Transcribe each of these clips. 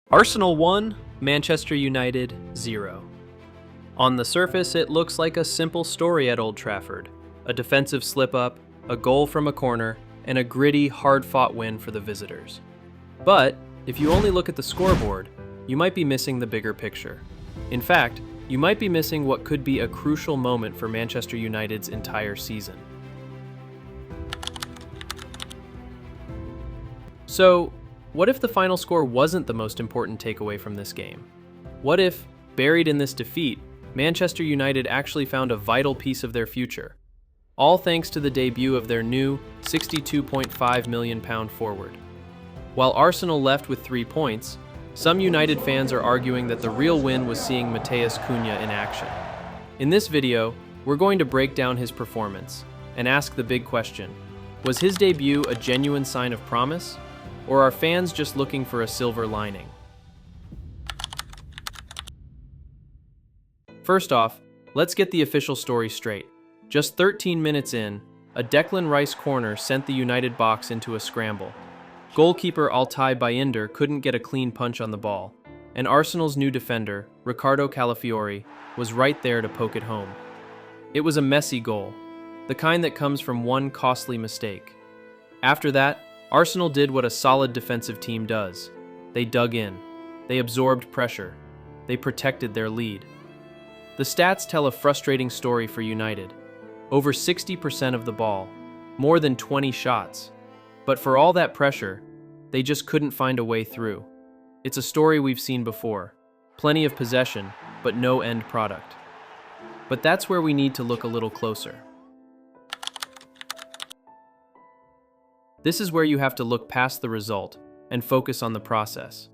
Arsenal 1, Manchester United 0. On the surface, it looks like a simple story at Old Trafford. A defensive slip-up, a goal from a corner, and a gritty, hard-fought win for the visitors. But, if you only look at the scoreboard, you might be missing the bigger picture. In fact, you might be missing what could be a crucial moment for Manchester United's entire season. So, what if the final score wasn't the most important takeaway from this game? What if, buried in this defeat, Manchester United actually found a vital piece of their future? All thanks to the debut of their new £62.5 million forward. While Arsenal left with 3 points, some United fans are arguing that the real win was seeing Matheus Cunha in action. In this video, we're going to break down his performance and ask the big question: was his debut a genuine sign of promise? Or are fans just looking for a silver lining? First off, let's get the official story straight. Just 13 minutes in, a Declan Rice corner sent the United box into a scramble. Goalkeeper Altay Bayındır couldn't get a clean punch on the ball, and Arsenal's new defender, Riccardo Calafiori, was right there to poke it home. It was a messy goal, the kind that comes from one costly mistake. After that, Arsenal did what a solid defensive team does. They dug in. They absorbed pressure. They protected their lead. The stats tell a frustrating story for United. Over 60% of the ball, more than 20 shots. But for all that pressure, they just couldn't find a way through. It's a story we've seen before. Plenty of possession, but no end product. But that's where we need to look a little closer. This is where you have to look past the result and focus on the process.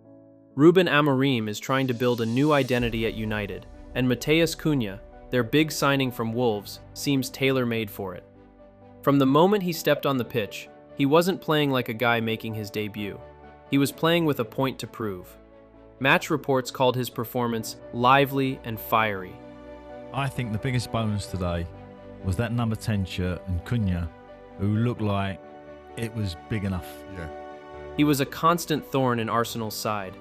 Ruben Amorim is trying to build a new identity at United, and Matheus Cunha, their big signing from Wolves, seems tailor-made for it. From the moment he stepped on the pitch, he wasn't playing like a guy making his debut. He was playing with a point to prove. Match reports called his performance lively and fiery. I think the biggest bonus today was that number 10 shirt and Cunha, who looked like it was big enough. Yeah. He was a constant thorn in Arsenal's side.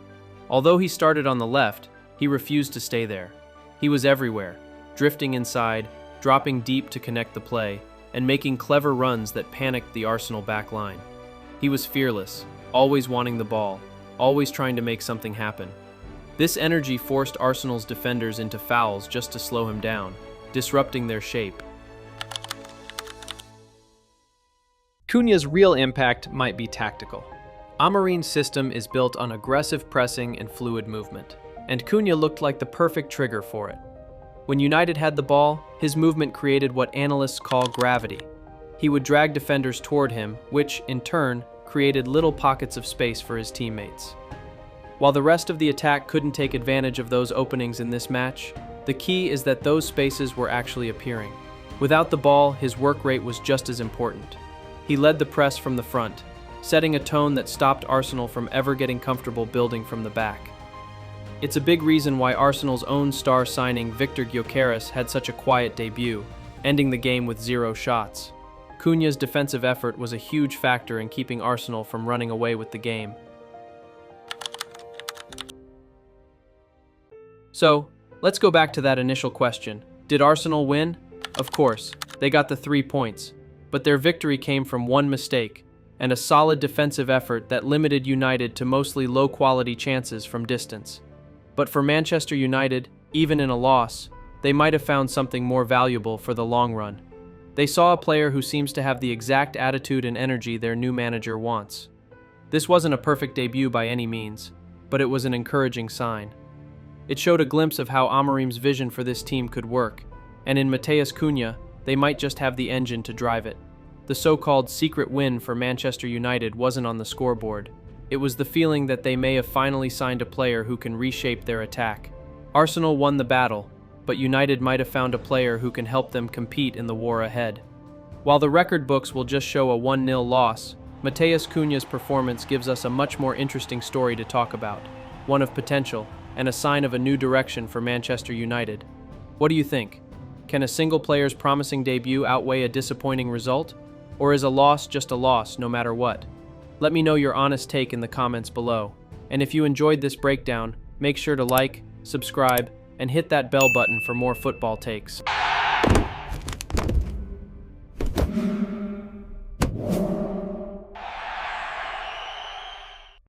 Although he started on the left, he refused to stay there. He was everywhere, drifting inside, dropping deep to connect the play, and making clever runs that panicked the Arsenal back line. He was fearless, always wanting the ball, always trying to make something happen. This energy forced Arsenal's defenders into fouls just to slow him down, disrupting their shape. Cunha's real impact might be tactical. Amorim's system is built on aggressive pressing and fluid movement, and Cunha looked like the perfect trigger for it. When United had the ball, his movement created what analysts call gravity. He would drag defenders toward him, which, in turn, created little pockets of space for his teammates. While the rest of the attack couldn't take advantage of those openings in this match, the key is that those spaces were actually appearing. Without the ball, his work rate was just as important. He led the press from the front, setting a tone that stopped Arsenal from ever getting comfortable building from the back. It's a big reason why Arsenal's own star signing Viktor Gyökeres had such a quiet debut, ending the game with 0 shots. Cunha's defensive effort was a huge factor in keeping Arsenal from running away with the game. So, let's go back to that initial question. Did Arsenal win? Of course, they got the 3 points. But their victory came from one mistake, and a solid defensive effort that limited United to mostly low-quality chances from distance. But for Manchester United, even in a loss, they might have found something more valuable for the long run. They saw a player who seems to have the exact attitude and energy their new manager wants. This wasn't a perfect debut by any means, but it was an encouraging sign. It showed a glimpse of how Amorim's vision for this team could work, and in Matheus Cunha, they might just have the engine to drive it. The so-called secret win for Manchester United wasn't on the scoreboard. It was the feeling that they may have finally signed a player who can reshape their attack. Arsenal won the battle, but United might have found a player who can help them compete in the war ahead. While the record books will just show a 1-0 loss, Matheus Cunha's performance gives us a much more interesting story to talk about, one of potential and a sign of a new direction for Manchester United. What do you think? Can a single player's promising debut outweigh a disappointing result? Or is a loss just a loss no matter what? Let me know your honest take in the comments below. And if you enjoyed this breakdown, make sure to like, subscribe, and hit that bell button for more football takes.